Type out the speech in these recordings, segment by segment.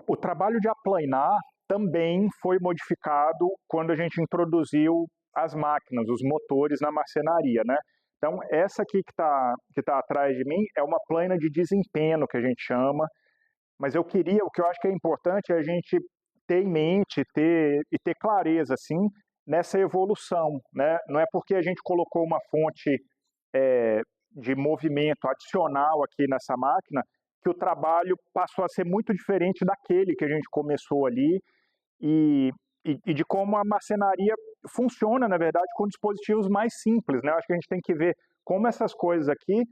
O trabalho de aplanar também foi modificado quando a gente introduziu as máquinas, os motores na marcenaria, né? Então, essa aqui que tá atrás de mim é uma plana de desempenho, que a gente chama, mas o que eu acho que é importante é a gente ter em mente ter clareza, assim, nessa evolução, né? Não é porque a gente colocou uma fonte é, de movimento adicional aqui nessa máquina que o trabalho passou a ser muito diferente daquele que a gente começou ali e, e de como a marcenaria funciona, na verdade, com dispositivos mais simples, né? Eu acho que a gente tem que ver como essas coisas aqui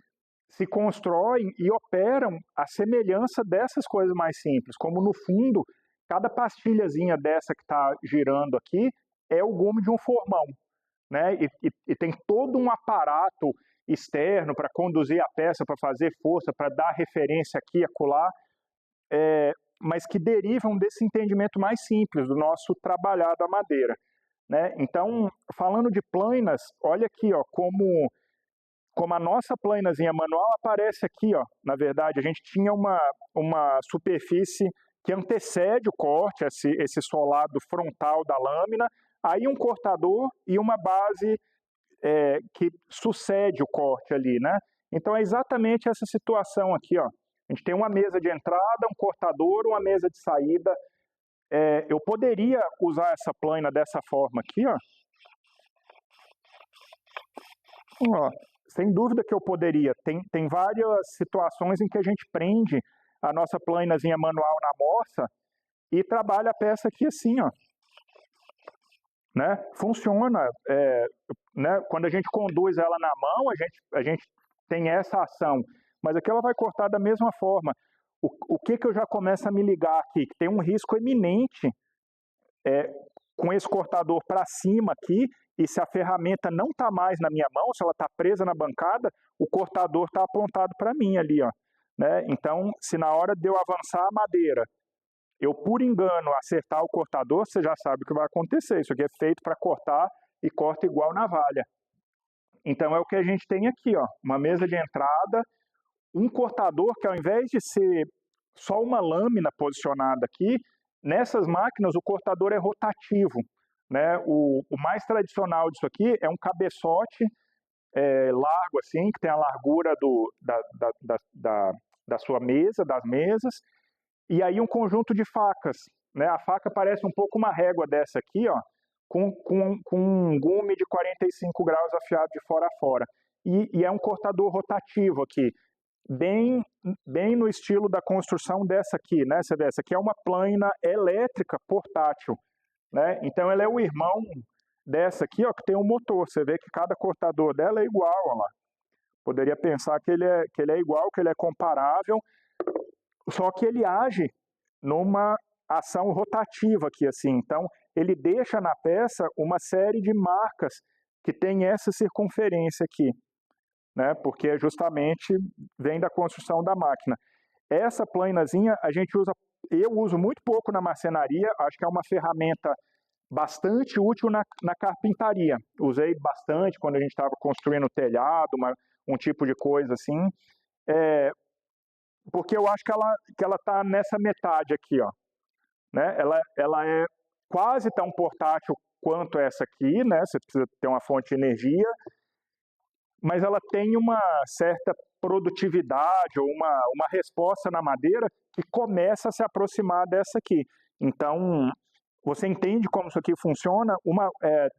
se constroem e operam a semelhança dessas coisas mais simples, como no fundo, cada pastilhazinha dessa que está girando aqui é o gume de um formão, né? E tem todo um aparato externo para conduzir a peça, para fazer força, para dar referência aqui e acolá, mas que derivam desse entendimento mais simples do nosso trabalhar da madeira, né? Então, falando de planas, olha aqui, ó, como a nossa planazinha manual aparece aqui, ó. Na verdade, a gente tinha uma superfície que antecede o corte, esse solado frontal da lâmina, aí um cortador e uma base que sucede o corte ali, né? Então é exatamente essa situação aqui, ó. A gente tem uma mesa de entrada, um cortador, uma mesa de saída. Eu poderia usar essa plana dessa forma aqui, ó. Ó, sem dúvida que eu poderia. Tem várias situações em que a gente prende a nossa planazinha manual na moça e trabalha a peça aqui assim, ó. Né? Funciona. Né? Quando a gente conduz ela na mão, a gente tem essa ação. Mas aqui ela vai cortar da mesma forma. O que eu já começo a me ligar aqui? Que tem um risco eminente com esse cortador para cima aqui, e se a ferramenta não está mais na minha mão, se ela está presa na bancada, o cortador está apontado para mim ali, ó. Né? Então, se na hora de eu avançar a madeira, eu por engano acertar o cortador, você já sabe o que vai acontecer. Isso aqui é feito para cortar e corta igual navalha. Então é o que a gente tem aqui, ó, uma mesa de entrada, um cortador que ao invés de ser só uma lâmina posicionada aqui, nessas máquinas o cortador é rotativo, né? O mais tradicional disso aqui é um cabeçote largo assim, que tem a largura da sua mesa, das mesas, e aí um conjunto de facas, né? A faca parece um pouco uma régua dessa aqui, ó, com um gume de 45 graus afiado de fora a fora. E é um cortador rotativo aqui, bem no estilo da construção dessa aqui, né? Você vê, essa aqui é uma plana elétrica portátil, né? Então ela é o irmão dessa aqui, ó, que tem um motor. Você vê que cada cortador dela é igual, ó lá. Poderia pensar que ele é igual, que ele é comparável, só que ele age numa ação rotativa aqui, assim. Então, ele deixa na peça uma série de marcas que tem essa circunferência aqui, né? Porque justamente vem da construção da máquina. Essa planazinha eu uso muito pouco na marcenaria, acho que é uma ferramenta bastante útil na carpintaria. Usei bastante quando a gente estava construindo telhado, um tipo de coisa assim, porque eu acho que ela está nessa metade aqui, ó. Né? Ela é quase tão portátil quanto essa aqui, né? Você precisa ter uma fonte de energia, mas ela tem uma certa produtividade ou uma resposta na madeira que começa a se aproximar dessa aqui. Então, você entende como isso aqui funciona?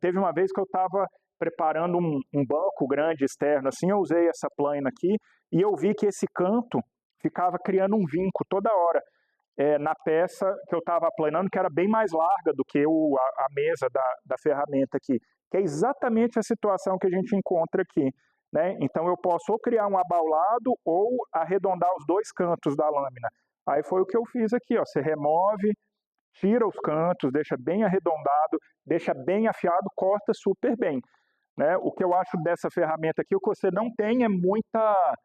Teve uma vez que eu estava preparando um banco grande externo, assim, eu usei essa plana aqui e eu vi que esse canto ficava criando um vinco toda hora. Na peça que eu estava aplanando, que era bem mais larga do que a mesa da ferramenta aqui, que é exatamente a situação que a gente encontra aqui. Né? Então eu posso ou criar um abaulado ou arredondar os dois cantos da lâmina. Aí foi o que eu fiz aqui, ó. Você remove, tira os cantos, deixa bem arredondado, deixa bem afiado, corta super bem. Né? O que eu acho dessa ferramenta aqui, o que você não tem é muita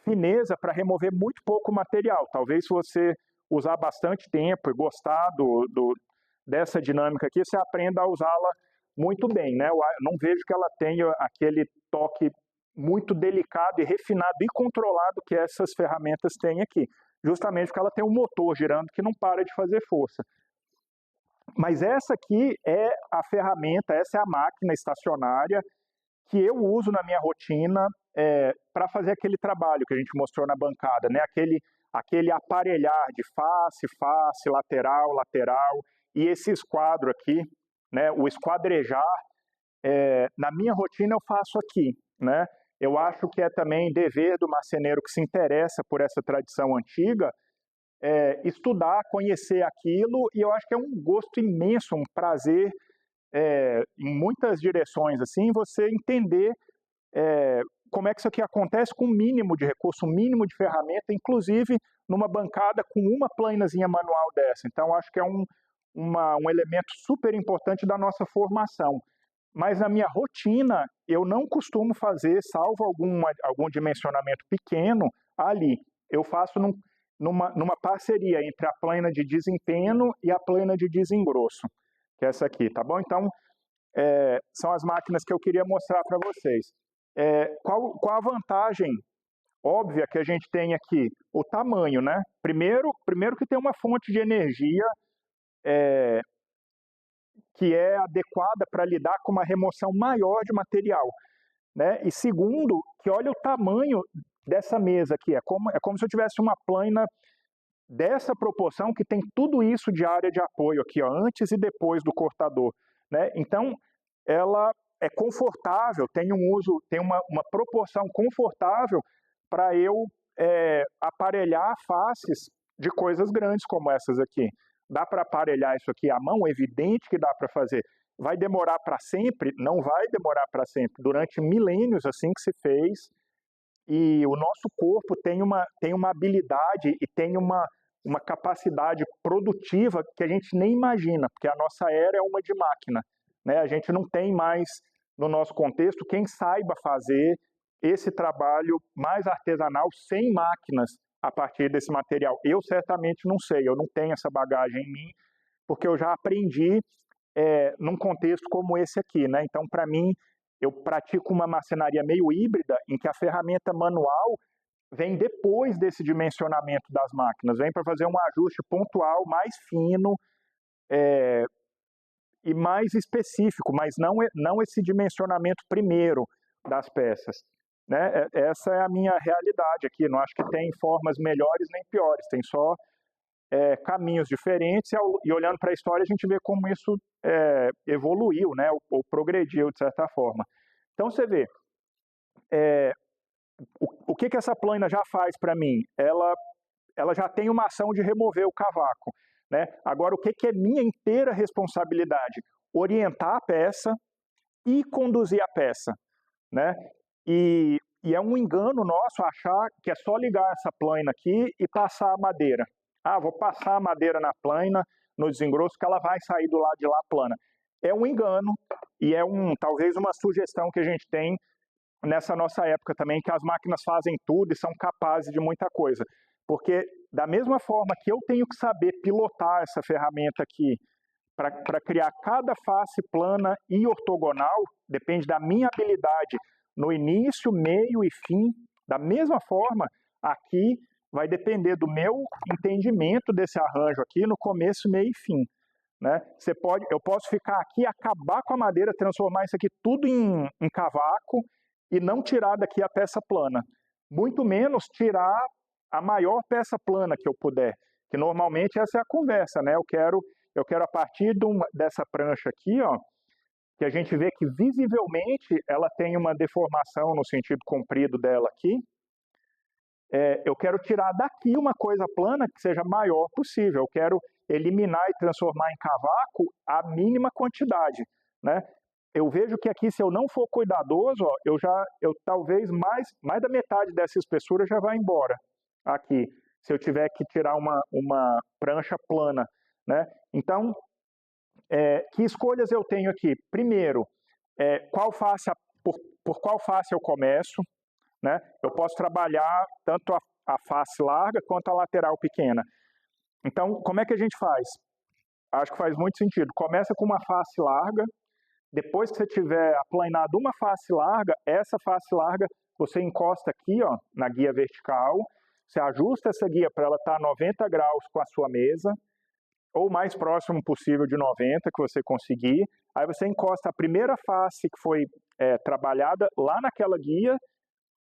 fineza para remover muito pouco material. Talvez se você usar bastante tempo e gostar dessa dinâmica aqui, você aprenda a usá-la muito bem, né? Eu não vejo que ela tenha aquele toque muito delicado e refinado e controlado que essas ferramentas têm aqui, justamente porque ela tem um motor girando que não para de fazer força. Mas essa aqui é a ferramenta, essa é a máquina estacionária que eu uso na minha rotina para fazer aquele trabalho que a gente mostrou na bancada, né? Aquele aparelhar de face, face, lateral, lateral, e esse esquadro aqui, né? O esquadrejar, na minha rotina eu faço aqui, né? Eu acho que é também dever do marceneiro que se interessa por essa tradição antiga, estudar, conhecer aquilo, e eu acho que é um gosto imenso, um prazer, em muitas direções, assim, você entender como é que isso aqui acontece com o mínimo de recurso, o mínimo de ferramenta, inclusive numa bancada com uma plainazinha manual dessa. Então, acho que é um elemento super importante da nossa formação. Mas na minha rotina, eu não costumo fazer, salvo algum dimensionamento pequeno, ali. Eu faço numa parceria entre a plaina de desempenho e a plaina de desengrosso, que é essa aqui, tá bom? Então, são as máquinas que eu queria mostrar para vocês. Qual a vantagem óbvia que a gente tem aqui? O tamanho, né? Primeiro que tem uma fonte de energia que é adequada para lidar com uma remoção maior de material, né? E segundo, que olha o tamanho dessa mesa aqui, é como se eu tivesse uma plaina dessa proporção que tem tudo isso de área de apoio aqui, ó, antes e depois do cortador, né? Então, ela é confortável, tem uma proporção confortável para eu aparelhar faces de coisas grandes como essas aqui. Dá para aparelhar isso aqui à mão? Evidente que dá para fazer. Vai demorar para sempre? Não vai demorar para sempre. Durante milênios, assim que se fez, e o nosso corpo tem uma habilidade e tem uma capacidade produtiva que a gente nem imagina, porque a nossa era é uma de máquina, né? A gente não tem mais, no nosso contexto, quem saiba fazer esse trabalho mais artesanal sem máquinas a partir desse material. Eu certamente não sei, eu não tenho essa bagagem em mim, porque eu já aprendi num contexto como esse aqui, né? Então, para mim, eu pratico uma marcenaria meio híbrida, em que a ferramenta manual vem depois desse dimensionamento das máquinas, vem para fazer um ajuste pontual mais fino e mais específico, mas não esse dimensionamento primeiro das peças, né? Essa é a minha realidade aqui, não acho que tem formas melhores nem piores, tem só caminhos diferentes, e olhando para a história a gente vê como isso evoluiu, né? Ou progrediu de certa forma. Então você vê, o que essa plaina já faz para mim? Ela já tem uma ação de remover o cavaco, né? Agora, o que é minha inteira responsabilidade? Orientar a peça e conduzir a peça, né? E é um engano nosso achar que é só ligar essa plaina aqui e passar a madeira. Ah, vou passar a madeira na plaina, no desengrosso, que ela vai sair do lado de lá plana. É um engano e talvez uma sugestão que a gente tem nessa nossa época também, que as máquinas fazem tudo e são capazes de muita coisa. Porque da mesma forma que eu tenho que saber pilotar essa ferramenta aqui para criar cada face plana e ortogonal, depende da minha habilidade no início, meio e fim, da mesma forma, aqui vai depender do meu entendimento desse arranjo aqui no começo, meio e fim, né? Eu posso ficar aqui, acabar com a madeira, transformar isso aqui tudo em cavaco e não tirar daqui a peça plana. Muito menos tirar a maior peça plana que eu puder, que normalmente essa é a conversa, né? Eu quero a partir dessa prancha aqui, ó, que a gente vê que visivelmente ela tem uma deformação no sentido comprido dela aqui, eu quero tirar daqui uma coisa plana que seja maior possível, eu quero eliminar e transformar em cavaco a mínima quantidade, né? Eu vejo que aqui, se eu não for cuidadoso, ó, eu talvez mais da metade dessa espessura já vai embora aqui, se eu tiver que tirar uma prancha plana, né? Então, que escolhas eu tenho aqui? Primeiro, por qual face eu começo, né? Eu posso trabalhar tanto a face larga quanto a lateral pequena. Então, como é que a gente faz? Acho que faz muito sentido. Começa com uma face larga, depois que você tiver aplanado uma face larga, essa face larga você encosta aqui, ó, na guia vertical, você ajusta essa guia para ela estar a 90 graus com a sua mesa, ou mais próximo possível de 90, que você conseguir. Aí você encosta a primeira face que foi trabalhada lá naquela guia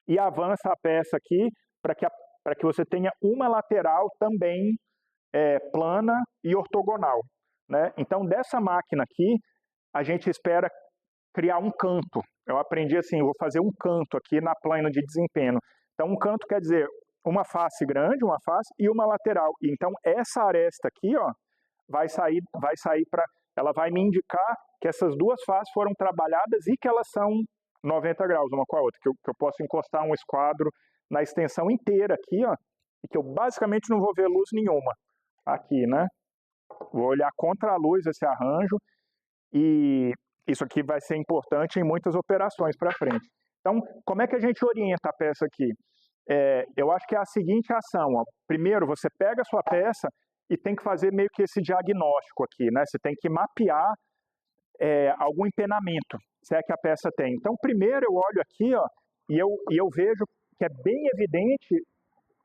e avança a peça aqui para que você tenha uma lateral também plana e ortogonal, né? Então, dessa máquina aqui, a gente espera criar um canto. Eu aprendi assim, eu vou fazer um canto aqui na plana de desempenho. Então, um canto quer dizer uma face grande, uma face e uma lateral. Então, essa aresta aqui, ó, vai sair para... Ela vai me indicar que essas duas faces foram trabalhadas e que elas são 90 graus uma com a outra, que eu posso encostar um esquadro na extensão inteira aqui, ó, e que eu basicamente não vou ver luz nenhuma aqui, né? Vou olhar contra a luz esse arranjo e isso aqui vai ser importante em muitas operações para frente. Então, como é que a gente orienta a peça aqui? Eu acho que é a seguinte ação, ó. Primeiro, você pega a sua peça e tem que fazer meio que esse diagnóstico aqui, né? Você tem que mapear algum empenamento, se é que a peça tem. Então, primeiro eu olho aqui, ó, e eu vejo que é bem evidente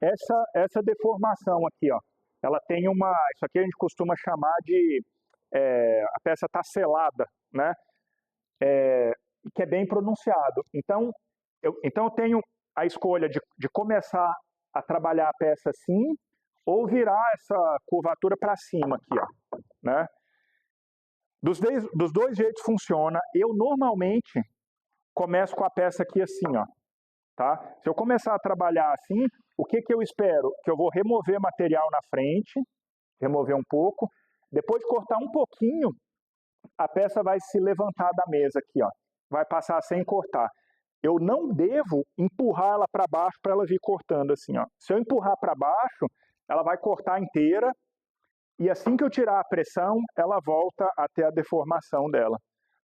essa deformação aqui, ó. Ela tem isso aqui a gente costuma chamar de, a peça está selada, né? Que é bem pronunciado. Então eu tenho a escolha de começar a trabalhar a peça assim, ou virar essa curvatura para cima aqui, ó, né? Dos dois jeitos funciona. Eu normalmente começo com a peça aqui assim, ó, tá? Se eu começar a trabalhar assim, o que eu espero? Que eu vou remover material na frente, remover um pouco, depois de cortar um pouquinho, a peça vai se levantar da mesa aqui, ó, vai passar sem cortar. Eu não devo empurrar ela para baixo para ela vir cortando assim, ó. Se eu empurrar para baixo, ela vai cortar inteira e assim que eu tirar a pressão, ela volta até a deformação dela,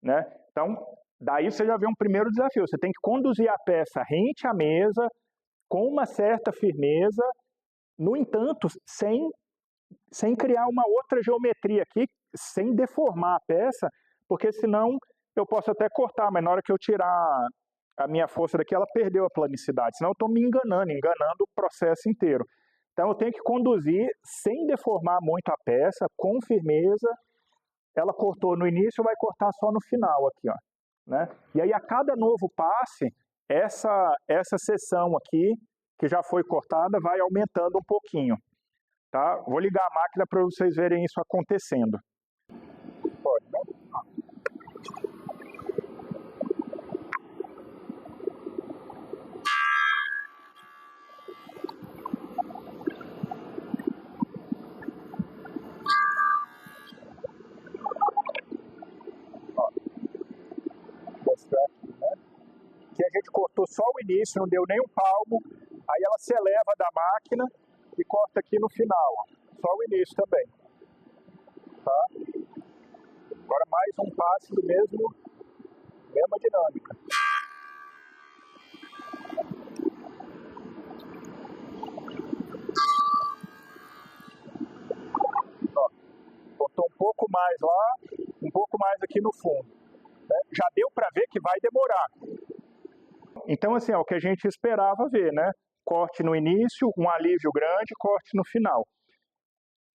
né? Então, daí você já vê um primeiro desafio. Você tem que conduzir a peça rente à mesa, com uma certa firmeza, no entanto, sem criar uma outra geometria aqui, sem deformar a peça, porque senão eu posso até cortar, mas na hora que eu tirar a minha força daqui, ela perdeu a planicidade, senão eu estou me enganando o processo inteiro. Então eu tenho que conduzir sem deformar muito a peça, com firmeza. Ela cortou no início, vai cortar só no final aqui, ó, né? E aí a cada novo passe, essa seção aqui, que já foi cortada, vai aumentando um pouquinho, tá? Vou ligar a máquina para vocês verem isso acontecendo. Pode, né? Que a gente cortou só o início, não deu nem um palmo, aí ela se eleva da máquina e corta aqui no final, ó. Só o início também, tá? Agora mais um passe do mesma dinâmica. Ó, cortou um pouco mais lá, um pouco mais aqui no fundo, né? Já deu para ver que vai demorar. Então, assim, é o que a gente esperava ver, né? Corte no início, um alívio grande, corte no final.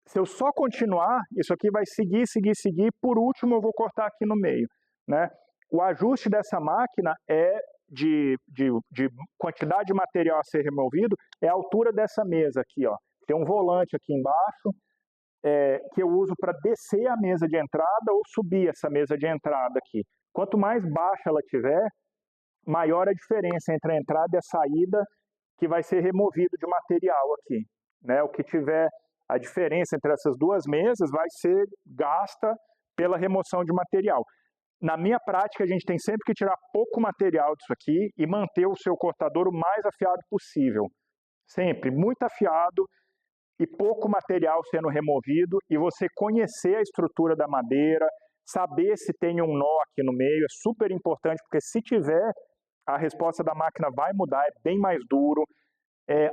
Se eu só continuar, isso aqui vai seguir, por último eu vou cortar aqui no meio, né? O ajuste dessa máquina de quantidade de material a ser removido, é a altura dessa mesa aqui, ó. Tem um volante aqui embaixo, que eu uso para descer a mesa de entrada ou subir essa mesa de entrada aqui. Quanto mais baixa ela tiver, maior a diferença entre a entrada e a saída que vai ser removido de material aqui, né? O que tiver a diferença entre essas duas mesas vai ser gasta pela remoção de material. Na minha prática, a gente tem sempre que tirar pouco material disso aqui e manter o seu cortador o mais afiado possível. Sempre, muito afiado e pouco material sendo removido, e você conhecer a estrutura da madeira, saber se tem um nó aqui no meio, é super importante, porque se tiver, a resposta da máquina vai mudar, é bem mais duro.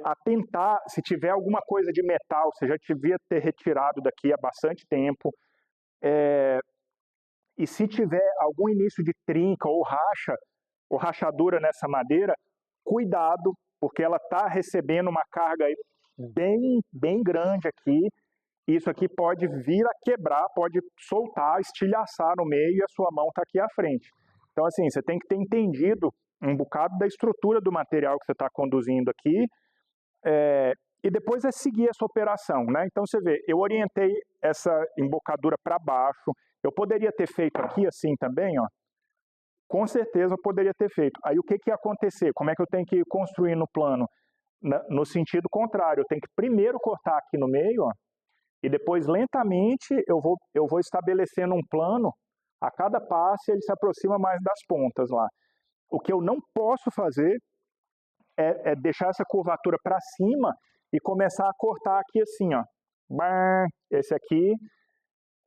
Atentar, se tiver alguma coisa de metal, você já devia ter retirado daqui há bastante tempo, E se tiver algum início de trinca ou racha, ou rachadura nessa madeira, cuidado, porque ela está recebendo uma carga bem grande aqui. Isso aqui pode vir a quebrar, pode soltar, estilhaçar no meio e a sua mão está aqui à frente. Então, assim, você tem que ter entendido um bocado da estrutura do material que você está conduzindo aqui, e depois é seguir essa operação, né? Então, você vê, eu orientei essa embocadura para baixo, eu poderia ter feito aqui assim também, ó. Com certeza eu poderia ter feito. Aí o que ia acontecer? Como é que eu tenho que ir construindo o plano? No sentido contrário, eu tenho que primeiro cortar aqui no meio, ó, e depois lentamente eu vou estabelecendo um plano, a cada passe ele se aproxima mais das pontas lá. O que eu não posso fazer é deixar essa curvatura para cima e começar a cortar aqui assim, ó. Esse aqui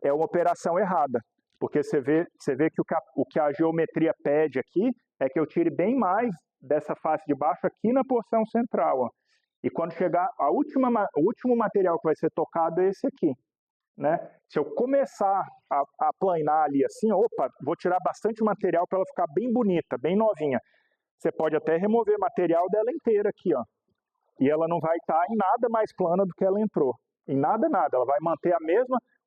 é uma operação errada, porque você vê que o que a geometria pede aqui é que eu tire bem mais dessa face de baixo aqui na porção central, ó. E quando chegar o último material que vai ser tocado é esse aqui, né? Se eu começar a planar ali assim, opa, vou tirar bastante material para ela ficar bem bonita, bem novinha. Você pode até remover material dela inteira aqui, ó. E ela não vai estar em nada mais plana do que ela entrou. Em nada. Ela vai manter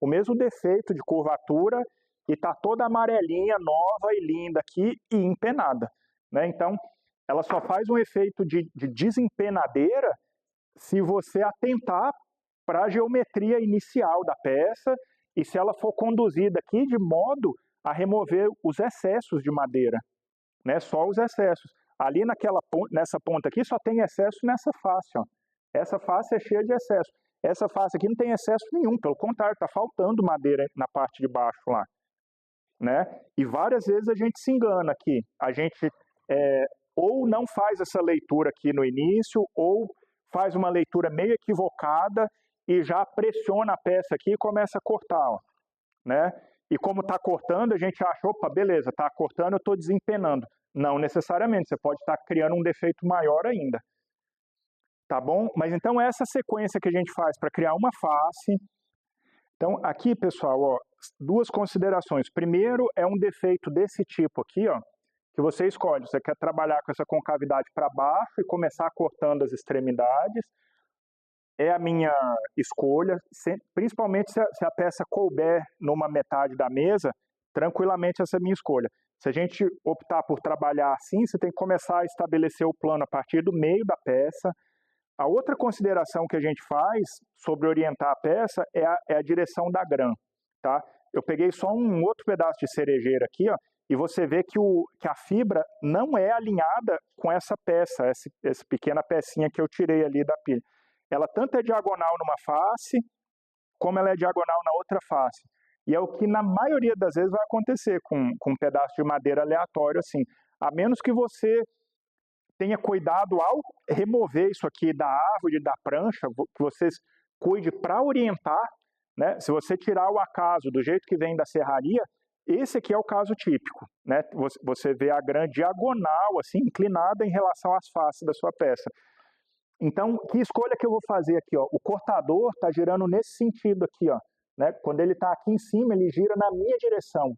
o mesmo defeito de curvatura e tá toda amarelinha, nova e linda aqui e empenada, né? Então, ela só faz um efeito de desempenadeira se você atentar para a geometria inicial da peça e se ela for conduzida aqui de modo a remover os excessos de madeira, né? Só os excessos. Ali nessa ponta aqui só tem excesso nessa face, ó. Essa face é cheia de excesso. Essa face aqui não tem excesso nenhum, pelo contrário, está faltando madeira na parte de baixo lá, né? E várias vezes a gente se engana aqui. A gente ou não faz essa leitura aqui no início, ou faz uma leitura meio equivocada e já pressiona a peça aqui e começa a cortar, ó, né? E como está cortando, a gente acha, opa, beleza, está cortando, eu estou desempenando. Não necessariamente, você pode estar criando um defeito maior ainda. Tá bom? Mas então essa sequência que a gente faz para criar uma face. Então aqui, pessoal, ó, duas considerações. Primeiro é um defeito desse tipo aqui, ó, que você escolhe. Você quer trabalhar com essa concavidade para baixo e começar cortando as extremidades. É a minha escolha, principalmente se a peça couber numa metade da mesa, tranquilamente essa é a minha escolha. Se a gente optar por trabalhar assim, você tem que começar a estabelecer o plano a partir do meio da peça. A outra consideração que a gente faz sobre orientar a peça é a direção da grã, tá? Eu peguei só um outro pedaço de cerejeira aqui, ó, e você vê que a fibra não é alinhada com essa peça, essa pequena pecinha que eu tirei ali da pilha. Ela tanto é diagonal numa face, como ela é diagonal na outra face. E é o que na maioria das vezes vai acontecer com um pedaço de madeira aleatório assim. A menos que você tenha cuidado ao remover isso aqui da árvore, da prancha, que você cuide para orientar, né? Se você tirar o acaso do jeito que vem da serraria, esse aqui é o caso típico, né? Você vê a grã diagonal, assim, inclinada em relação às faces da sua peça. Então, que escolha que eu vou fazer aqui, ó? O cortador está girando nesse sentido aqui, ó, né? Quando ele está aqui em cima, ele gira na minha direção,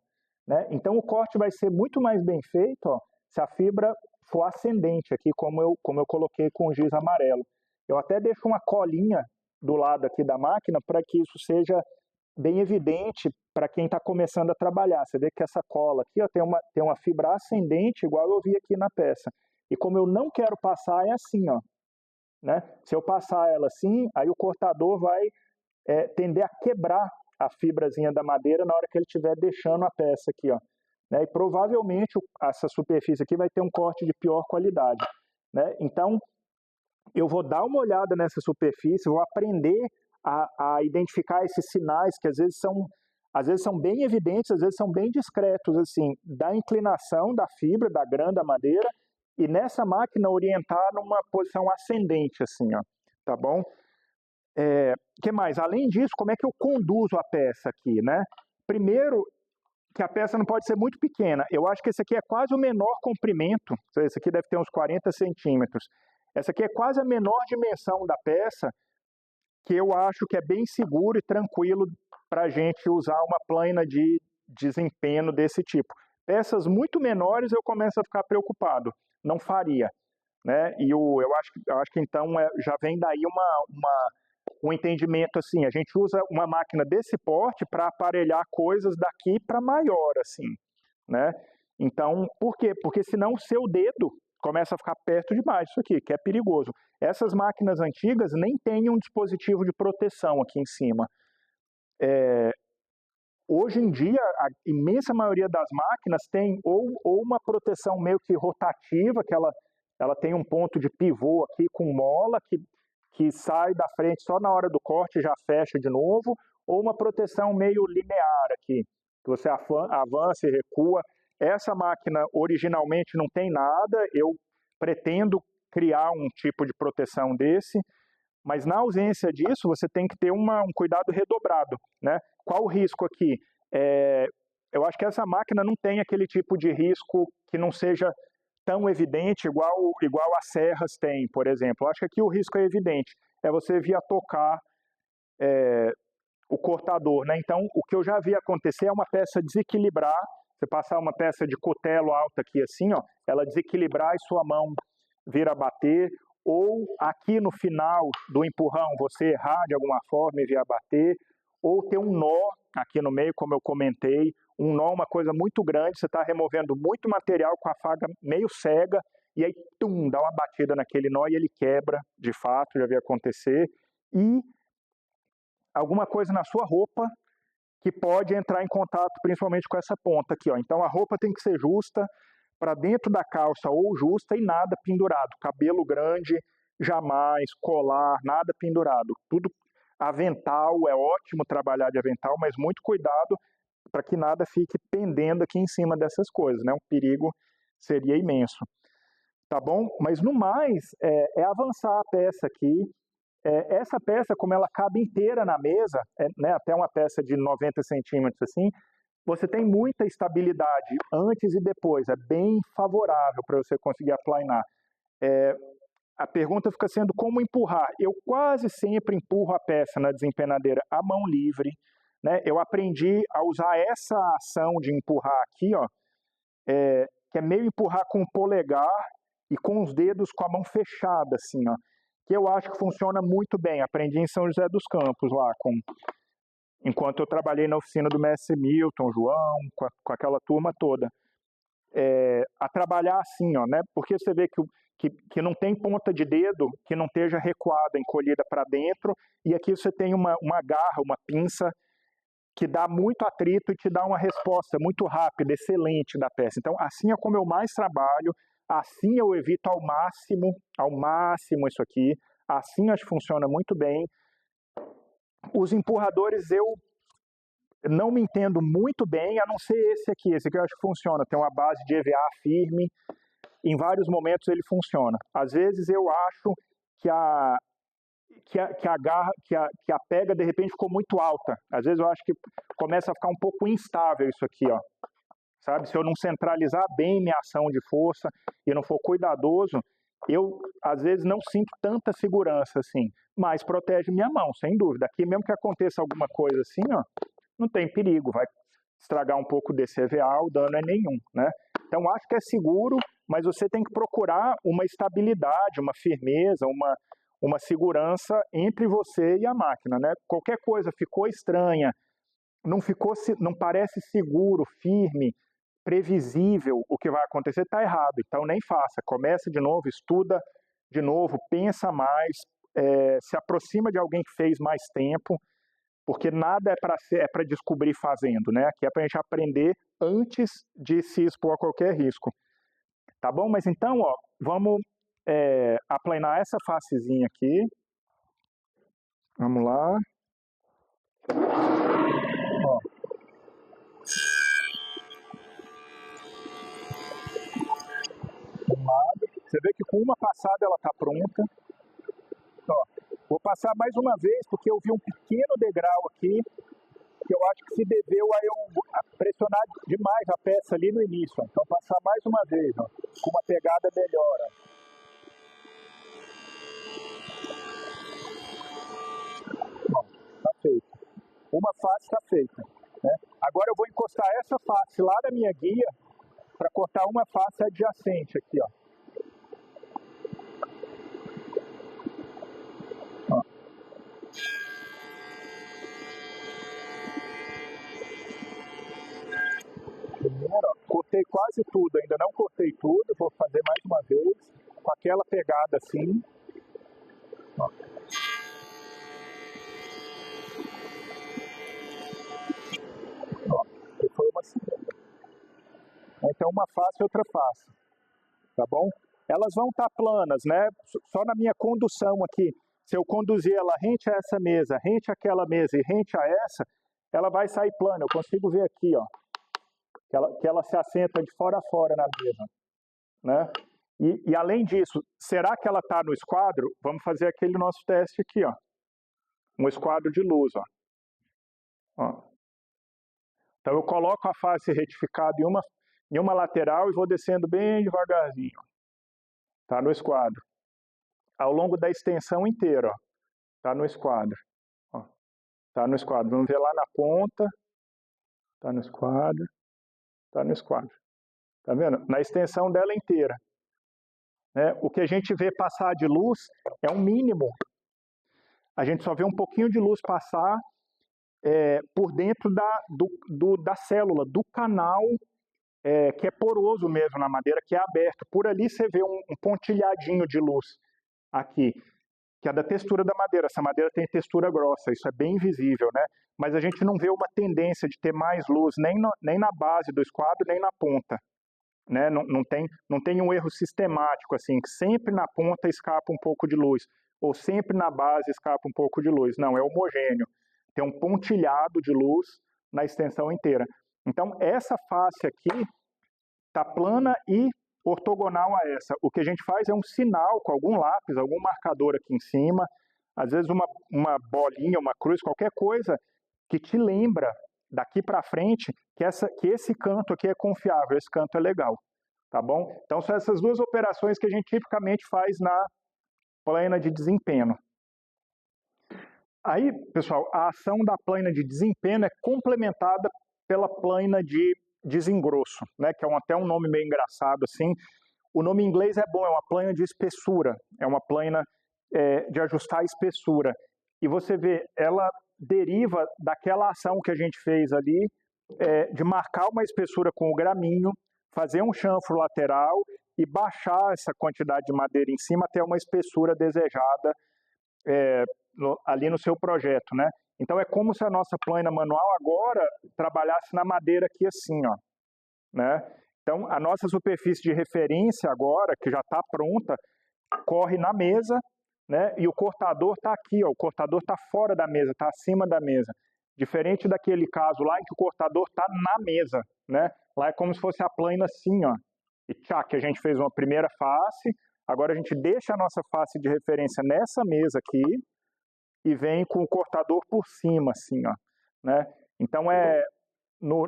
né? Então, o corte vai ser muito mais bem feito, ó, se a fibra for ascendente aqui, como eu coloquei com o giz amarelo. Eu até deixo uma colinha do lado aqui da máquina para que isso seja bem evidente para quem está começando a trabalhar. Você vê que essa cola aqui, ó, tem uma fibra ascendente, igual eu vi aqui na peça. E como eu não quero passar, é assim, ó, né? Se eu passar ela assim, aí o cortador vai tender a quebrar a fibrazinha da madeira na hora que ele estiver deixando a peça aqui, ó, né? E provavelmente essa superfície aqui vai ter um corte de pior qualidade, né? Então, eu vou dar uma olhada nessa superfície, vou aprender a identificar esses sinais que às vezes são bem evidentes, às vezes são bem discretos, assim, da inclinação da fibra, da grã, da madeira, e nessa máquina orientar numa posição ascendente, assim, ó, tá bom? Que mais? Além disso, como é que eu conduzo a peça aqui, né? Primeiro, que a peça não pode ser muito pequena. Eu acho que esse aqui é quase o menor comprimento. Esse aqui deve ter uns 40 centímetros. Essa aqui é quase a menor dimensão da peça, que eu acho que é bem seguro e tranquilo para a gente usar uma plana de desempenho desse tipo. Peças muito menores eu começo a ficar preocupado, não faria, né? E eu acho que então já vem daí um entendimento assim, a gente usa uma máquina desse porte para aparelhar coisas daqui para maior, assim, né? Então, por quê? Porque senão o seu dedo começa a ficar perto demais disso aqui, que é perigoso. Essas máquinas antigas nem têm um dispositivo de proteção aqui em cima. Hoje em dia, a imensa maioria das máquinas tem ou uma proteção meio que rotativa, que ela tem um ponto de pivô aqui com mola, que sai da frente só na hora do corte e já fecha de novo, ou uma proteção meio linear aqui, que você avança e recua. Essa máquina originalmente não tem nada, eu pretendo criar um tipo de proteção desse, mas na ausência disso você tem que ter um cuidado redobrado, né? Qual o risco aqui? Eu acho que essa máquina não tem aquele tipo de risco que não seja tão evidente igual as serras têm, por exemplo. Eu acho que aqui o risco é evidente, é você vir a tocar o cortador, né? Então, o que eu já vi acontecer é uma peça desequilibrar, você passar uma peça de cutelo alta aqui assim, ó, ela desequilibrar e sua mão vir a bater, ou aqui no final do empurrão você errar de alguma forma e vir a bater, ou ter um nó aqui no meio, como eu comentei, um nó, uma coisa muito grande, você está removendo muito material com a faca meio cega, e aí, dá uma batida naquele nó e ele quebra, de fato, já vi acontecer, e alguma coisa na sua roupa que pode entrar em contato principalmente com essa ponta aqui, ó. Então a roupa tem que ser justa, para dentro da calça ou justa e nada pendurado. Cabelo grande, jamais, colar, nada pendurado. Tudo avental, é ótimo trabalhar de avental, mas muito cuidado para que nada fique pendendo aqui em cima dessas coisas, né? Um perigo seria imenso. Tá bom? Mas no mais, é avançar a peça aqui. Essa peça, como ela cabe inteira na mesa, né, até uma peça de 90 centímetros assim, você tem muita estabilidade antes e depois, é bem favorável para você conseguir aplainar. A pergunta fica sendo como empurrar. Eu quase sempre empurro a peça na desempenadeira à mão livre, né? Eu aprendi a usar essa ação de empurrar aqui, ó, que é meio empurrar com o polegar e com os dedos com a mão fechada, assim, ó, que eu acho que funciona muito bem. Aprendi em São José dos Campos, lá, enquanto eu trabalhei na oficina do mestre Milton, João, com aquela turma toda. A trabalhar assim, ó, né? Porque você vê que não tem ponta de dedo que não esteja recuada, encolhida para dentro, e aqui você tem uma garra, uma pinça, que dá muito atrito e te dá uma resposta muito rápida, excelente da peça. Então, assim é como eu mais trabalho, assim eu evito ao máximo isso aqui, assim acho que funciona muito bem. Os empurradores eu não me entendo muito bem, a não ser esse aqui eu acho que funciona, tem uma base de EVA firme, em vários momentos ele funciona. Às vezes eu acho que a pega de repente ficou muito alta. Às vezes eu acho que começa a ficar um pouco instável isso aqui, ó. Sabe? Se eu não centralizar bem minha ação de força e não for cuidadoso, eu às vezes não sinto tanta segurança assim, mas protege minha mão, sem dúvida. Aqui mesmo que aconteça alguma coisa assim, ó, não tem perigo, vai estragar um pouco desse EVA, o dano é nenhum, né? Então acho que é seguro, mas você tem que procurar uma estabilidade, uma firmeza, uma segurança entre você e a máquina, né? Qualquer coisa ficou estranha, não parece seguro, firme, previsível o que vai acontecer, está errado. Então nem faça, começa de novo, estuda de novo, pensa mais, se aproxima de alguém que fez mais tempo, porque nada é para descobrir fazendo, né? Aqui é para a gente aprender antes de se expor a qualquer risco. Tá bom? Mas então, ó, vamos aplanar essa facezinha aqui. Vamos lá. Ó. Um lado. Você vê que com uma passada ela está pronta. Ó, vou passar mais uma vez, porque eu vi um pequeno degrau aqui, que eu acho que se deveu a eu pressionar demais a peça ali no início. Ó. Então, passar mais uma vez, ó, com uma pegada melhor. Ó. Bom, tá feito. uma face está feita. Né? Agora eu vou encostar essa face lá na minha guia para cortar uma face adjacente aqui, ó. Ó. Primeiro, ó, cortei quase tudo, ainda não cortei tudo, vou fazer mais uma vez, com aquela pegada assim. Ó. Ó, foi uma segunda. Então uma face e outra face, tá bom? Elas vão estar planas, né? Só na minha condução aqui, se eu conduzir ela rente a essa mesa, rente àquela mesa e rente a essa, ela vai sair plana. Eu consigo ver aqui, ó, que ela se assenta de fora a fora na mesa, né? E além disso, será que ela está no esquadro? Vamos fazer aquele nosso teste aqui, ó. Um esquadro de luz, ó. Ó. Então eu coloco a face retificada em uma lateral e vou descendo bem devagarzinho. Está no esquadro. Ao longo da extensão inteira, ó. Está no esquadro. Está no esquadro. Vamos ver lá na ponta. Está no esquadro. Está no esquadro. Tá vendo? Na extensão dela inteira. Né? O que a gente vê passar de luz é um mínimo. A gente só vê um pouquinho de luz passar por dentro da célula, do canal que é poroso mesmo na madeira, que é aberto. Por ali você vê um pontilhadinho de luz aqui, que é da textura da madeira. Essa madeira tem textura grossa, isso é bem visível, né? Mas a gente não vê uma tendência de ter mais luz nem na base do esquadro, nem na ponta. Né? Não tem um erro sistemático, assim, que sempre na ponta escapa um pouco de luz, ou sempre na base escapa um pouco de luz. Não, é homogêneo. Tem um pontilhado de luz na extensão inteira. Então, essa face aqui está plana e ortogonal a essa. O que a gente faz é um sinal com algum lápis, algum marcador aqui em cima, às vezes uma bolinha, uma cruz, qualquer coisa que te lembra daqui para frente que esse canto aqui é confiável, esse canto é legal, tá bom? Então são essas duas operações que a gente tipicamente faz na plana de desempenho. Aí, pessoal, a ação da plana de desempenho é complementada pela plana de desengrosso, né, que é até um nome meio engraçado assim. O nome em inglês é bom, é uma plana de espessura, é uma plana de ajustar a espessura. E você vê, ela deriva daquela ação que a gente fez ali, de marcar uma espessura com o graminho, fazer um chanfro lateral e baixar essa quantidade de madeira em cima até uma espessura desejada ali no seu projeto, né? Então é como se a nossa plana manual agora trabalhasse na madeira aqui assim, ó, né? Então a nossa superfície de referência agora, que já está pronta, corre na mesa, né? E o cortador está aqui, ó, o cortador está fora da mesa, está acima da mesa. Diferente daquele caso lá em que o cortador está na mesa, né? Lá é como se fosse a plana assim, ó. E tchac, a gente fez uma primeira face, agora a gente deixa a nossa face de referência nessa mesa aqui e vem com o cortador por cima, assim, ó, né? Então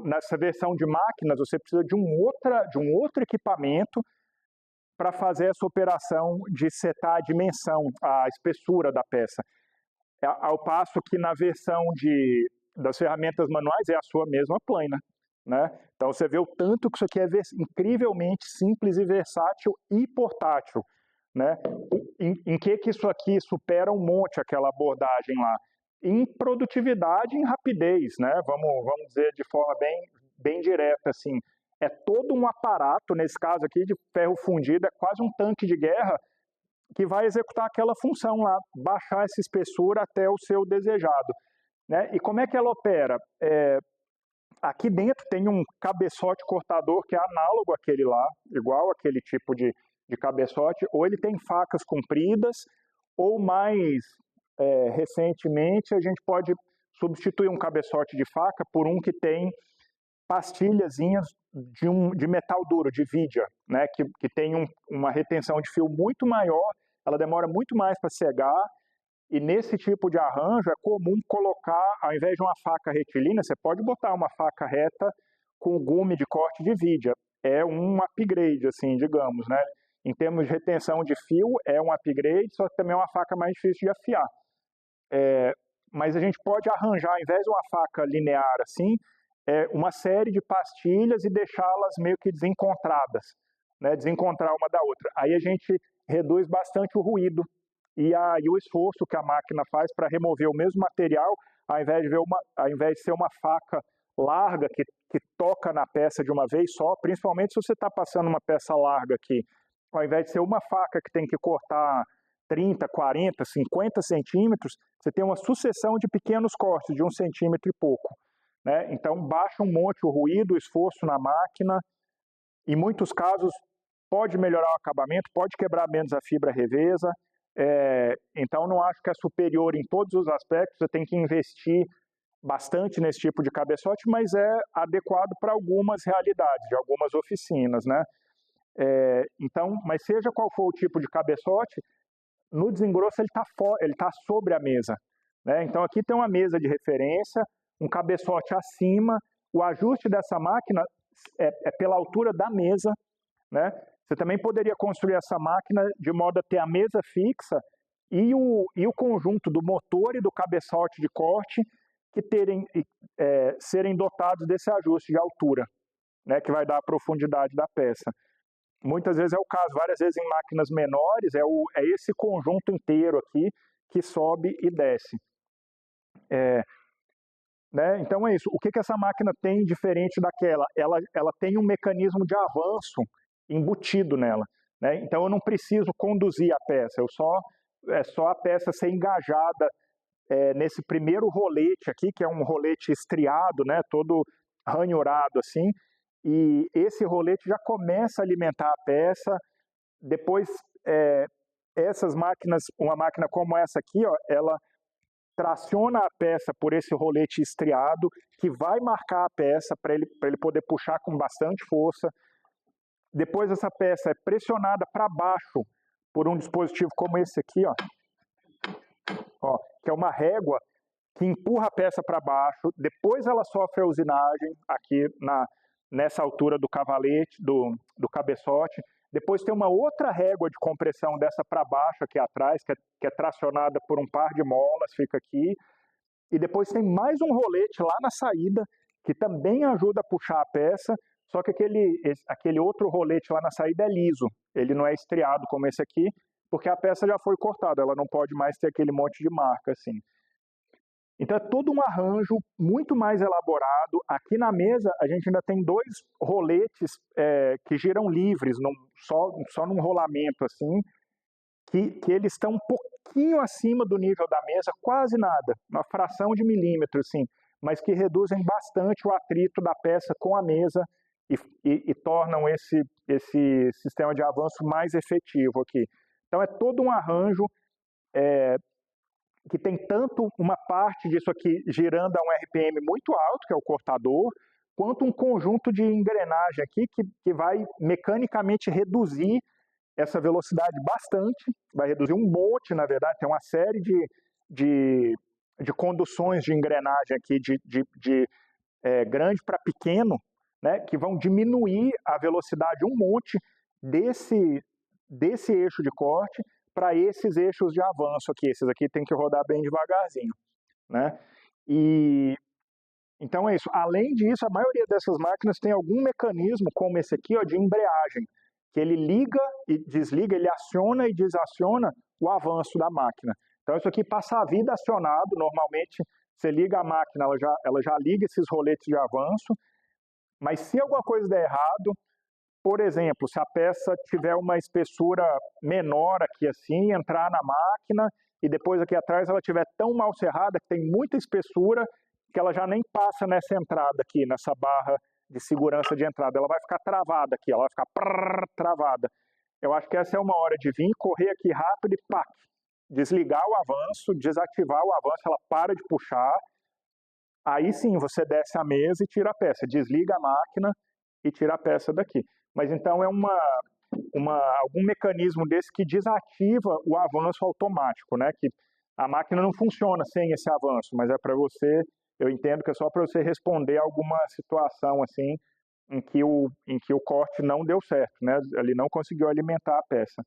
nessa versão de máquinas você precisa de um outro equipamento para fazer essa operação de setar a dimensão, a espessura da peça. Ao passo que na versão das ferramentas manuais é a sua mesma plana, né? Então você vê o tanto que isso aqui é incrivelmente simples e versátil e portátil, né? Em que isso aqui supera um monte aquela abordagem lá? Em produtividade, em rapidez, né? Vamos dizer de forma bem direta assim. É todo um aparato, nesse caso aqui de ferro fundido, é quase um tanque de guerra que vai executar aquela função lá, baixar essa espessura até o seu desejado, né? E como é que ela opera? Aqui dentro tem um cabeçote cortador que é análogo àquele lá, igual aquele tipo de cabeçote, ou ele tem facas compridas, ou mais recentemente a gente pode substituir um cabeçote de faca por um que tem pastilhazinhas de metal duro, de vidia, né, que tem uma retenção de fio muito maior, ela demora muito mais para cegar, e nesse tipo de arranjo é comum colocar, ao invés de uma faca retilínea, você pode botar uma faca reta com gume de corte de vidia. É um upgrade, assim, digamos, né? Em termos de retenção de fio, é um upgrade, só que também é uma faca mais difícil de afiar. mas a gente pode arranjar, ao invés de uma faca linear assim, uma série de pastilhas e deixá-las meio que desencontradas, né? Desencontrar uma da outra. Aí a gente reduz bastante o ruído e o esforço que a máquina faz para remover o mesmo material, ao invés de ser uma faca larga que toca na peça de uma vez só, principalmente se você está passando uma peça larga aqui, ao invés de ser uma faca que tem que cortar 30, 40, 50 centímetros, você tem uma sucessão de pequenos cortes de 1 centímetro e pouco, né? Então baixa um monte o ruído, o esforço na máquina, em muitos casos pode melhorar o acabamento, pode quebrar menos a fibra revesa, então não acho que é superior em todos os aspectos, você tem que investir bastante nesse tipo de cabeçote, mas é adequado para algumas realidades, de algumas oficinas, né? Então, mas seja qual for o tipo de cabeçote, no desengrosso ele tá sobre a mesa, né? Então aqui tem uma mesa de referência, um cabeçote acima, o ajuste dessa máquina é pela altura da mesa, né? Você também poderia construir essa máquina de modo a ter a mesa fixa e o conjunto do motor e do cabeçote de corte que serem dotados desse ajuste de altura, né? Que vai dar a profundidade da peça. Muitas vezes é o caso, várias vezes em máquinas menores, é esse conjunto inteiro aqui que sobe e desce. Né? Então é isso. O que essa máquina tem diferente daquela? Ela tem um mecanismo de avanço embutido nela, né? Então eu não preciso conduzir a peça, é só a peça ser engajada nesse primeiro rolete aqui, que é um rolete estriado, né? Todo ranhurado assim, e esse rolete já começa a alimentar a peça. Depois, essas máquinas, uma máquina como essa aqui, ó, ela traciona a peça por esse rolete estriado, que vai marcar a peça para ele poder puxar com bastante força. Depois essa peça é pressionada para baixo por um dispositivo como esse aqui, ó, que é uma régua que empurra a peça para baixo. Depois ela sofre a usinagem aqui nessa altura do cavalete, do cabeçote. Depois tem uma outra régua de compressão dessa para baixo aqui atrás, que é tracionada por um par de molas, fica aqui. E depois tem mais um rolete lá na saída, que também ajuda a puxar a peça, só que aquele outro rolete lá na saída é liso, ele não é estriado como esse aqui, porque a peça já foi cortada, ela não pode mais ter aquele monte de marca assim. Então é todo um arranjo muito mais elaborado. Aqui na mesa a gente ainda tem 2 roletes que giram livres, só num rolamento assim, que eles estão um pouquinho acima do nível da mesa, quase nada, uma fração de milímetro assim, mas que reduzem bastante o atrito da peça com a mesa e tornam esse sistema de avanço mais efetivo aqui. Então é todo um arranjo que tem tanto uma parte disso aqui girando a um RPM muito alto, que é o cortador, quanto um conjunto de engrenagem aqui que vai mecanicamente reduzir essa velocidade bastante, vai reduzir um monte, na verdade, tem uma série de conduções de engrenagem aqui de grande para pequeno, né, que vão diminuir a velocidade um monte desse eixo de corte para esses eixos de avanço aqui. Esses aqui tem que rodar bem devagarzinho, né? Então é isso. Além disso, a maioria dessas máquinas tem algum mecanismo, como esse aqui, ó, de embreagem, que ele liga e desliga, ele aciona e desaciona o avanço da máquina. Então isso aqui passa a vida acionado, normalmente você liga a máquina, ela já liga esses roletes de avanço, mas se alguma coisa der errado, por exemplo, se a peça tiver uma espessura menor aqui assim, entrar na máquina e depois aqui atrás ela estiver tão mal serrada que tem muita espessura que ela já nem passa nessa entrada aqui, nessa barra de segurança de entrada, ela vai ficar travada aqui, ela vai ficar travada. Eu acho que essa é uma hora de vir, correr aqui rápido e pac, desligar o avanço, desativar o avanço, ela para de puxar, aí sim você desce a mesa e tira a peça, desliga a máquina e tira a peça daqui. Mas então é algum mecanismo desse que desativa o avanço automático, né? Que a máquina não funciona sem esse avanço, mas é para você, eu entendo que é só para você responder a alguma situação assim em que o corte não deu certo, né? Ele não conseguiu alimentar a peça.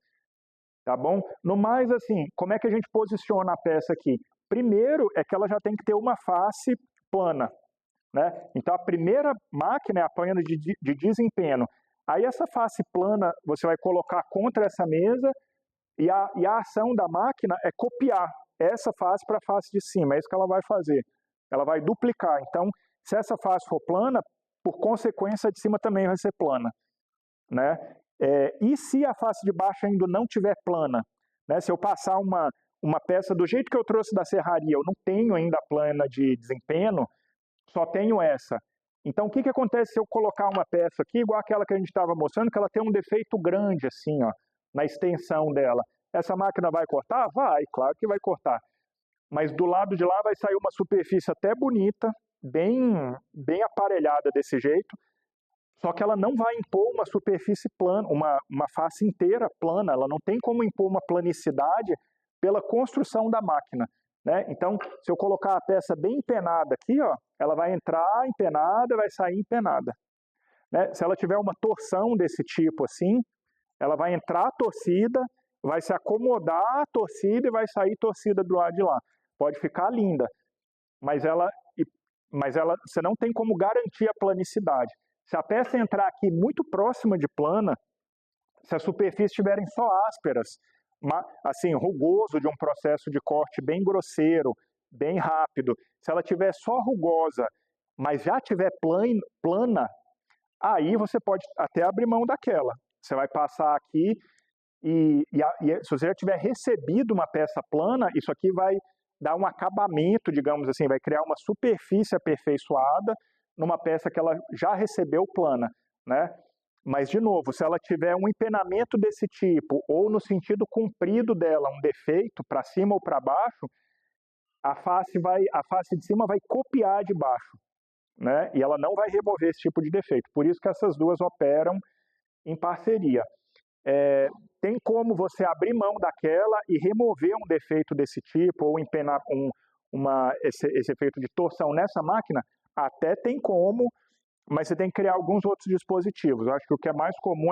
Tá bom? No mais, assim, como é que a gente posiciona a peça aqui? Primeiro é que ela já tem que ter uma face plana, né? Então a primeira máquina é a plana de desempenho. Aí essa face plana você vai colocar contra essa mesa e a ação da máquina é copiar essa face para a face de cima. É isso que ela vai fazer. Ela vai duplicar. Então, se essa face for plana, por consequência a de cima também vai ser plana, né? E se a face de baixo ainda não tiver plana, né? Se eu passar uma peça do jeito que eu trouxe da serraria, eu não tenho ainda a plana de desempenho, só tenho essa. Então, o que acontece se eu colocar uma peça aqui, igual aquela que a gente estava mostrando, que ela tem um defeito grande, assim, ó, na extensão dela? Essa máquina vai cortar? Vai, claro que vai cortar. Mas do lado de lá vai sair uma superfície até bonita, bem aparelhada desse jeito, só que ela não vai impor uma superfície plana, uma face inteira plana, ela não tem como impor uma planicidade pela construção da máquina, né? Então, se eu colocar a peça bem empenada aqui, ó, ela vai entrar empenada, vai sair empenada, né? Se ela tiver uma torção desse tipo assim, ela vai entrar torcida, vai se acomodar torcida e vai sair torcida do lado de lá. Pode ficar linda, mas você não tem como garantir a planicidade. Se a peça entrar aqui muito próxima de plana, se as superfícies estiverem só ásperas, assim, rugoso de um processo de corte bem grosseiro, bem rápido, se ela estiver só rugosa, mas já estiver plana, aí você pode até abrir mão daquela. Você vai passar aqui e se você já tiver recebido uma peça plana, isso aqui vai dar um acabamento, digamos assim, vai criar uma superfície aperfeiçoada numa peça que ela já recebeu plana, né? Mas, de novo, se ela tiver um empenamento desse tipo, ou no sentido comprido dela, um defeito para cima ou para baixo, a face de cima vai copiar de baixo, né? E ela não vai remover esse tipo de defeito. Por isso que essas duas operam em parceria. Tem como você abrir mão daquela e remover um defeito desse tipo, ou empenar esse efeito de torção nessa máquina? Até tem como, mas você tem que criar alguns outros dispositivos. Eu acho que o que é mais comum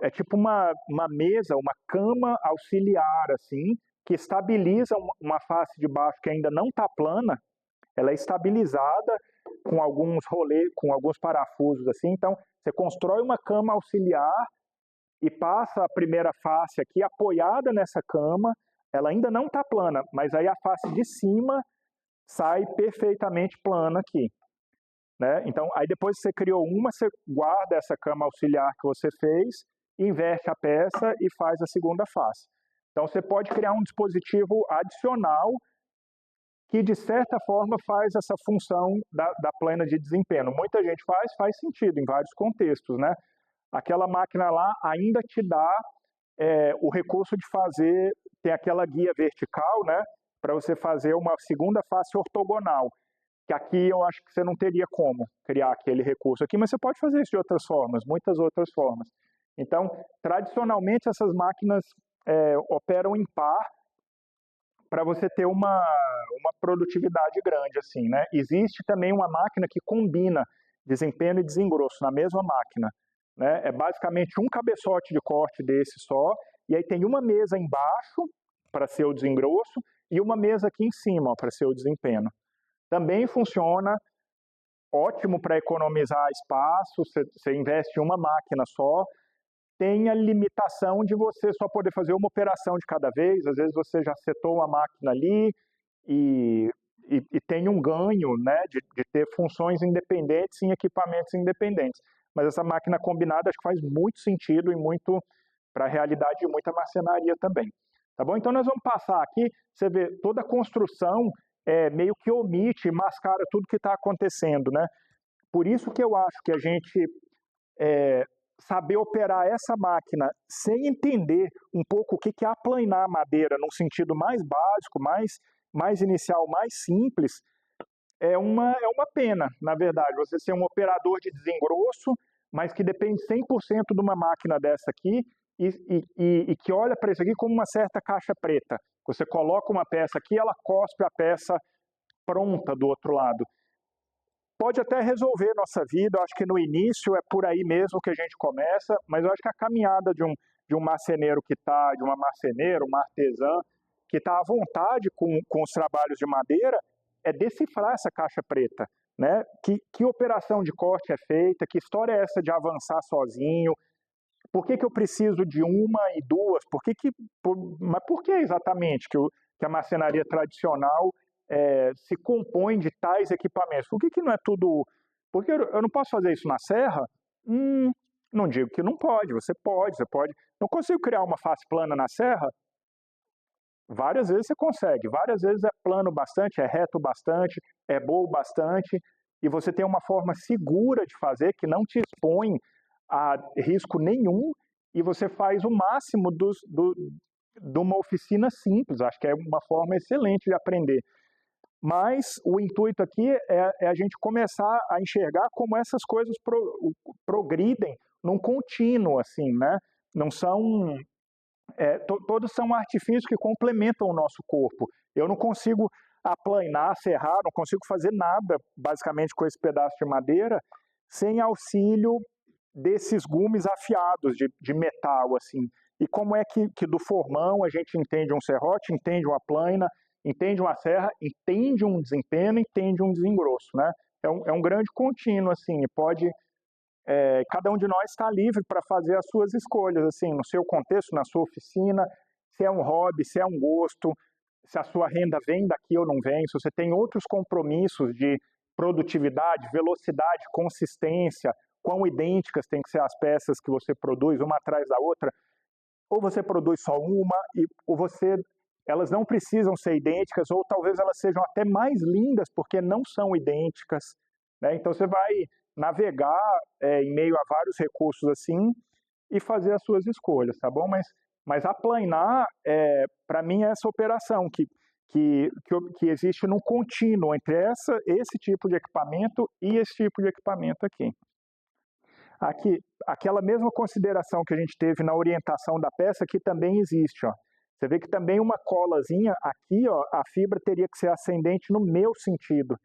é tipo uma mesa, uma cama auxiliar, assim, que estabiliza uma face de baixo que ainda não está plana, ela é estabilizada com alguns rolês, com alguns parafusos, assim. Então, você constrói uma cama auxiliar e passa a primeira face aqui apoiada nessa cama, ela ainda não está plana, mas aí a face de cima sai perfeitamente plana aqui, né? Então, aí depois que você criou uma, você guarda essa cama auxiliar que você fez, inverte a peça e faz a segunda face. Então, você pode criar um dispositivo adicional que, de certa forma, faz essa função da plana de desempenho. Muita gente faz sentido em vários contextos, né? Aquela máquina lá ainda te dá o recurso de fazer, tem aquela guia vertical, né? Para você fazer uma segunda face ortogonal, que aqui eu acho que você não teria como criar aquele recurso aqui, mas você pode fazer isso de outras formas, muitas outras formas. Então, tradicionalmente, essas máquinas operam em par para você ter uma produtividade grande, assim, né? Existe também uma máquina que combina desempenho e desengrosso na mesma máquina, né? É basicamente um cabeçote de corte desse só, e aí tem uma mesa embaixo para ser o desengrosso e uma mesa aqui em cima para ser o desempenho. Também funciona ótimo para economizar espaço, você investe em uma máquina só, tem a limitação de você só poder fazer uma operação de cada vez, às vezes você já setou uma máquina ali e tem um ganho, né, de ter funções independentes em equipamentos independentes. Mas essa máquina combinada acho que faz muito sentido e muito para a realidade de muita marcenaria também. Tá bom? Então nós vamos passar aqui, você vê, toda a construção meio que omite, mascara tudo que está acontecendo, né? Por isso que eu acho que a gente saber operar essa máquina sem entender um pouco o que é aplanar a madeira num sentido mais básico, mais inicial, mais simples, é uma pena, na verdade, você ser um operador de desengrosso, mas que depende 100% de uma máquina dessa aqui e que olha para isso aqui como uma certa caixa preta. Você coloca uma peça aqui, ela cospe a peça pronta do outro lado. Pode até resolver nossa vida, eu acho que no início é por aí mesmo que a gente começa, mas eu acho que a caminhada de um marceneiro de uma marceneira, uma artesã, tá à vontade com os trabalhos de madeira é decifrar essa caixa preta, né? Que operação de corte é feita, que história é essa de avançar sozinho, por que eu preciso de uma e duas, mas por que exatamente que a marcenaria tradicional se compõe de tais equipamentos? Por que não é tudo... Porque eu não posso fazer isso na serra? Não digo que não pode, você pode. Não consigo criar uma face plana na serra? Várias vezes você consegue, várias vezes é plano bastante, é reto bastante, é bom bastante, e você tem uma forma segura de fazer que não te expõe a risco nenhum, e você faz o máximo de uma oficina simples. Acho que é uma forma excelente de aprender. Mas o intuito aqui é a gente começar a enxergar como essas coisas progridem num contínuo, assim, né? Não são... todos são artifícios que complementam o nosso corpo. Eu não consigo aplanar, serrar, não consigo fazer nada, basicamente, com esse pedaço de madeira, sem auxílio desses gumes afiados de metal, assim. E como é que do formão a gente entende um serrote, entende uma plaina, entende uma serra, entende um desempenho, entende um desengrosso, né? É um grande contínuo, assim, pode... cada um de nós está livre para fazer as suas escolhas, assim, no seu contexto, na sua oficina, se é um hobby, se é um gosto, se a sua renda vem daqui ou não vem, se você tem outros compromissos de produtividade, velocidade, consistência, quão idênticas têm que ser as peças que você produz, uma atrás da outra, ou você produz só uma, elas não precisam ser idênticas, ou talvez elas sejam até mais lindas, porque não são idênticas, né? Então você vai navegar em meio a vários recursos assim e fazer as suas escolhas, tá bom? Mas aplanar, para mim, é essa operação que existe num contínuo entre esse tipo de equipamento e esse tipo de equipamento aqui. Aqui, aquela mesma consideração que a gente teve na orientação da peça, que também existe, ó. Você vê que também uma colazinha aqui, ó, a fibra teria que ser ascendente no meu sentido,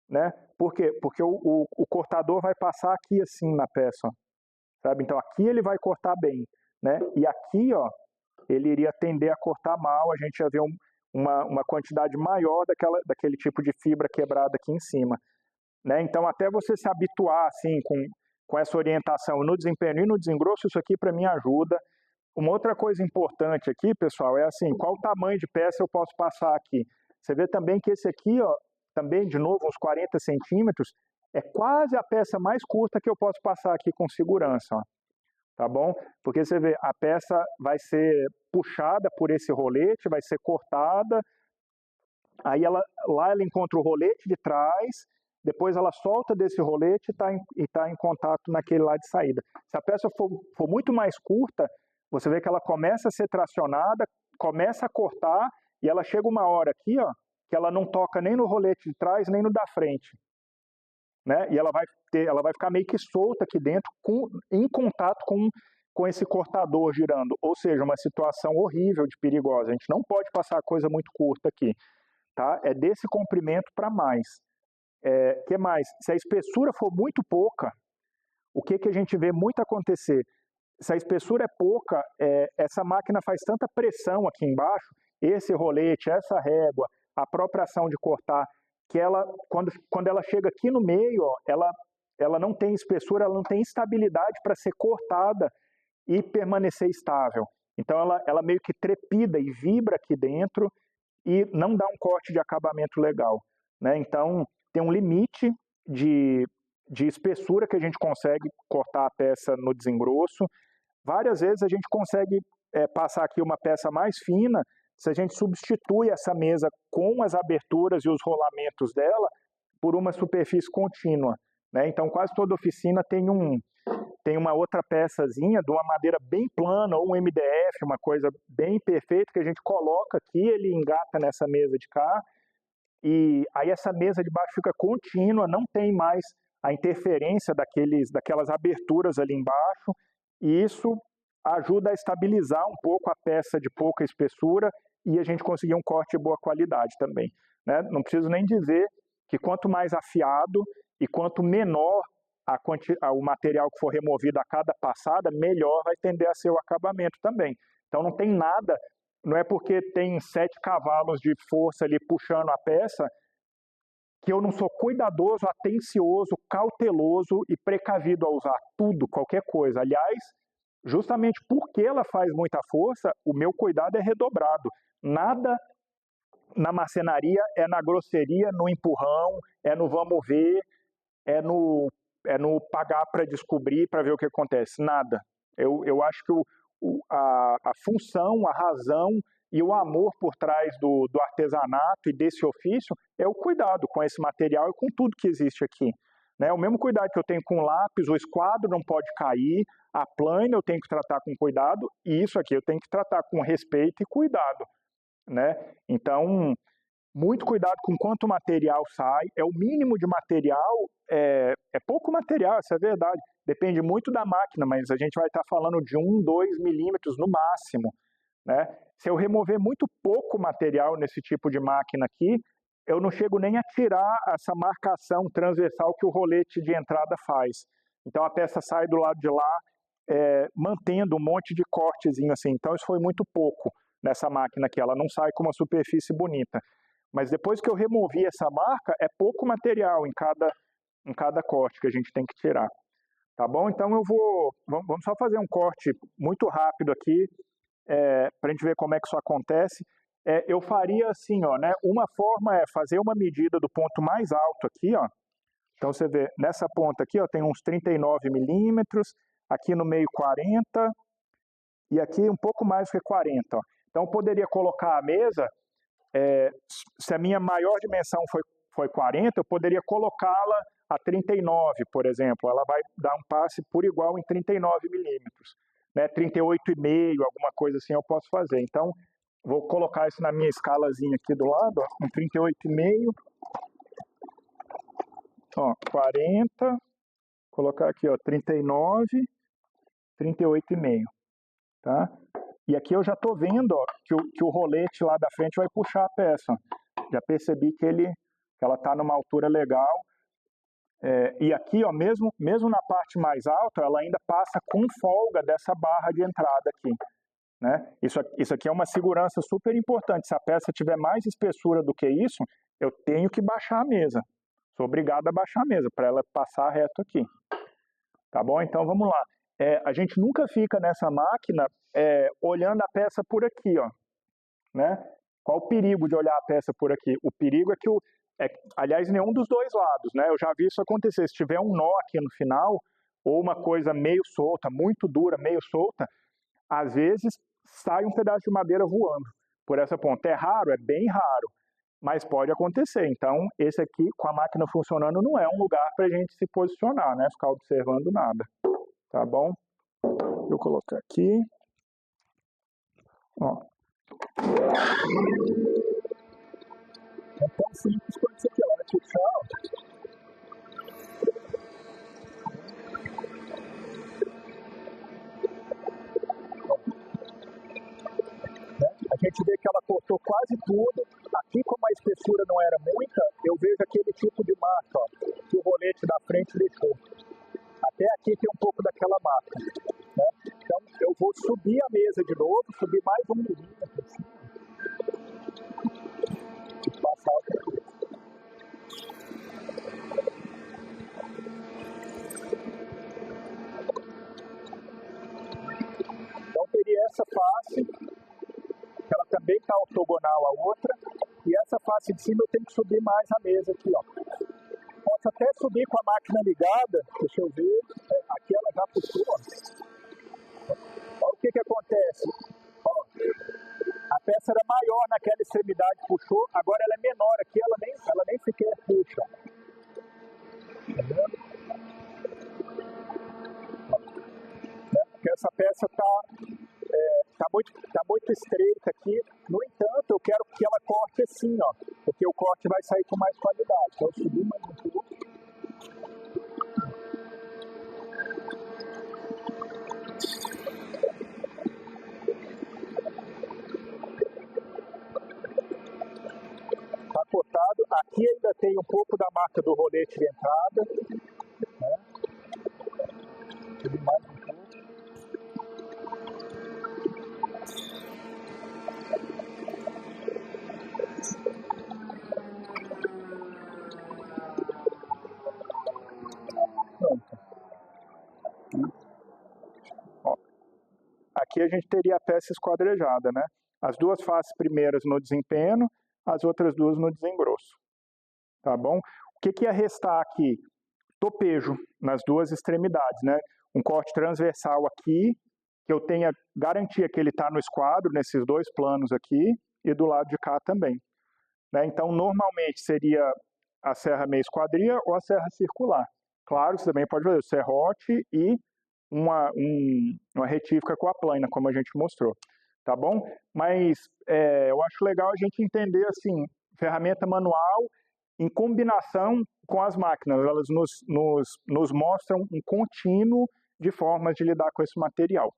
né? Por quê? Porque o cortador vai passar aqui assim na peça, ó, sabe? Então aqui ele vai cortar bem, né? E aqui, ó, ele iria tender a cortar mal, a gente ia ver uma quantidade maior daquele tipo de fibra quebrada aqui em cima, né? Então até você se habituar assim com essa orientação no desempenho e no desengrosso, isso aqui para mim ajuda. Uma outra coisa importante aqui, pessoal, é assim, qual tamanho de peça eu posso passar aqui? Você vê também que esse aqui, ó, também de novo uns 40 centímetros, é quase a peça mais curta que eu posso passar aqui com segurança, ó, tá bom? Porque você vê, a peça vai ser puxada por esse rolete, vai ser cortada, aí lá ela encontra o rolete de trás, depois ela solta desse rolete e tá em contato naquele lá de saída. Se a peça for muito mais curta, você vê que ela começa a ser tracionada, começa a cortar, e ela chega uma hora aqui, ó, que ela não toca nem no rolete de trás, nem no da frente, né? E ela vai ficar meio que solta aqui dentro, em contato com esse cortador girando. Ou seja, uma situação horrível de perigosa. A gente não pode passar coisa muito curta aqui, tá? É desse comprimento para mais. Que mais? Se a espessura for muito pouca, o que a gente vê muito acontecer? Se a espessura é pouca, essa máquina faz tanta pressão aqui embaixo, esse rolete, essa régua, a própria ação de cortar, que ela, quando ela chega aqui no meio, ó, ela não tem espessura, ela não tem estabilidade para ser cortada e permanecer estável. Então ela meio que trepida e vibra aqui dentro e não dá um corte de acabamento legal, né? Então tem um limite de espessura que a gente consegue cortar a peça no desengrosso. Várias vezes a gente consegue passar aqui uma peça mais fina se a gente substitui essa mesa com as aberturas e os rolamentos dela por uma superfície contínua, né? Então quase toda oficina tem uma outra peçazinha de uma madeira bem plana ou um MDF, uma coisa bem perfeita que a gente coloca aqui, ele engata nessa mesa de cá, e aí essa mesa de baixo fica contínua, não tem mais a interferência daquelas aberturas ali embaixo, e isso ajuda a estabilizar um pouco a peça de pouca espessura e a gente conseguir um corte de boa qualidade também, né? Não preciso nem dizer que quanto mais afiado e quanto menor o material que for removido a cada passada, melhor vai tender a ser o acabamento também. Então não tem nada não é porque tem 7 cavalos de força ali puxando a peça que eu não sou cuidadoso, atencioso, cauteloso e precavido a usar tudo, qualquer coisa. Aliás, justamente porque ela faz muita força, o meu cuidado é redobrado. Nada na marcenaria é na grosseria, no empurrão, é no vamos ver, é no pagar para descobrir, para ver o que acontece. Nada. Eu acho que a função, a razão e o amor por trás do artesanato e desse ofício é o cuidado com esse material e com tudo que existe aqui. Né? O mesmo cuidado que eu tenho com o lápis, o esquadro não pode cair, a plana eu tenho que tratar com cuidado, e isso aqui eu tenho que tratar com respeito e cuidado. Né? Então, muito cuidado com quanto material sai, é o mínimo de material, é pouco material, essa é a verdade, depende muito da máquina, mas a gente vai estar falando de 1, 2 milímetros no máximo. Né? Se eu remover muito pouco material nesse tipo de máquina aqui, eu não chego nem a tirar essa marcação transversal que o rolete de entrada faz. Então a peça sai do lado de lá, mantendo um monte de cortezinho assim. Então isso foi muito pouco nessa máquina aqui, ela não sai com uma superfície bonita. Mas depois que eu removi essa marca, é pouco material em cada corte que a gente tem que tirar. Tá bom? Então vamos só fazer um corte muito rápido aqui, para a gente ver como é que isso acontece. Eu faria assim, ó, né? Uma forma é fazer uma medida do ponto mais alto aqui, ó. Então você vê, nessa ponta aqui, ó, tem uns 39 milímetros, aqui no meio 40, e aqui um pouco mais do que 40. Ó. Então eu poderia colocar a mesa, se a minha maior dimensão foi 40, eu poderia colocá-la a 39, por exemplo. Ela vai dar um passe por igual em 39 milímetros. Né, 38,5, alguma coisa assim eu posso fazer. Então, vou colocar isso na minha escalazinha aqui do lado, ó, com 38,5, ó, 40, colocar aqui, ó, 39, 38,5, tá? E aqui eu já estou vendo, ó, que o rolete lá da frente vai puxar a peça. Ó. Já percebi que ela está numa altura legal. E aqui, ó, mesmo na parte mais alta, ela ainda passa com folga dessa barra de entrada aqui. Né? Isso aqui é uma segurança super importante. Se a peça tiver mais espessura do que isso, eu tenho que baixar a mesa. Sou obrigado a baixar a mesa para ela passar reto aqui. Tá bom? Então vamos lá. A gente nunca fica nessa máquina olhando a peça por aqui. Ó, né? Qual o perigo de olhar a peça por aqui? O perigo é que aliás, nenhum dos dois lados, né? Eu já vi isso acontecer. Se tiver um nó aqui no final, ou uma coisa meio solta, muito dura, meio solta, às vezes sai um pedaço de madeira voando por essa ponta. É raro, é bem raro, mas pode acontecer. Então, esse aqui, com a máquina funcionando, não é um lugar para a gente se posicionar, né? Ficar observando nada. Tá bom? Vou colocar aqui. Ó. É tão simples quanto isso aqui, ó. Vai puxar, a gente vê que ela cortou quase tudo. Aqui, como a espessura não era muita, eu vejo aquele tipo de marca, ó, que o rolete da frente deixou. Até aqui tem um pouco daquela marca. Né? Então, eu vou subir a mesa de novo, subir mais 1 milímetro assim, e passar outra vez. Então, teria essa face, que ela também está ortogonal à outra, e essa face de cima eu tenho que subir mais a mesa aqui, ó. Posso até subir com a máquina ligada, deixa eu ver, aqui ela já puxou, ó. Olha o que acontece, ó, a peça era maior naquela extremidade, puxou, agora ela é menor aqui, ela nem sequer puxa. Tá vendo? Porque essa peça tá muito estreita aqui. No entanto, eu quero que ela corte assim, ó, porque o corte vai sair com mais qualidade. Então, eu subi mais um pouco. Tá cortado. Aqui ainda tem um pouco da marca do rolete de entrada. Né? Subi mais um pouco. Ó, aqui a gente teria a peça esquadrejada, né? As duas faces primeiras no desempenho, as outras duas no desengrosso, tá bom? O que ia restar aqui? Topejo nas duas extremidades, né? Um corte transversal aqui, que eu tenha garantia que ele está no esquadro, nesses dois planos aqui, e do lado de cá também. Né? Então, normalmente seria a serra meia esquadria ou a serra circular. Claro, você também pode fazer o serrote e uma retífica com a plana, como a gente mostrou, tá bom? Mas eu acho legal a gente entender, assim, ferramenta manual em combinação com as máquinas, elas nos mostram um contínuo de formas de lidar com esse material.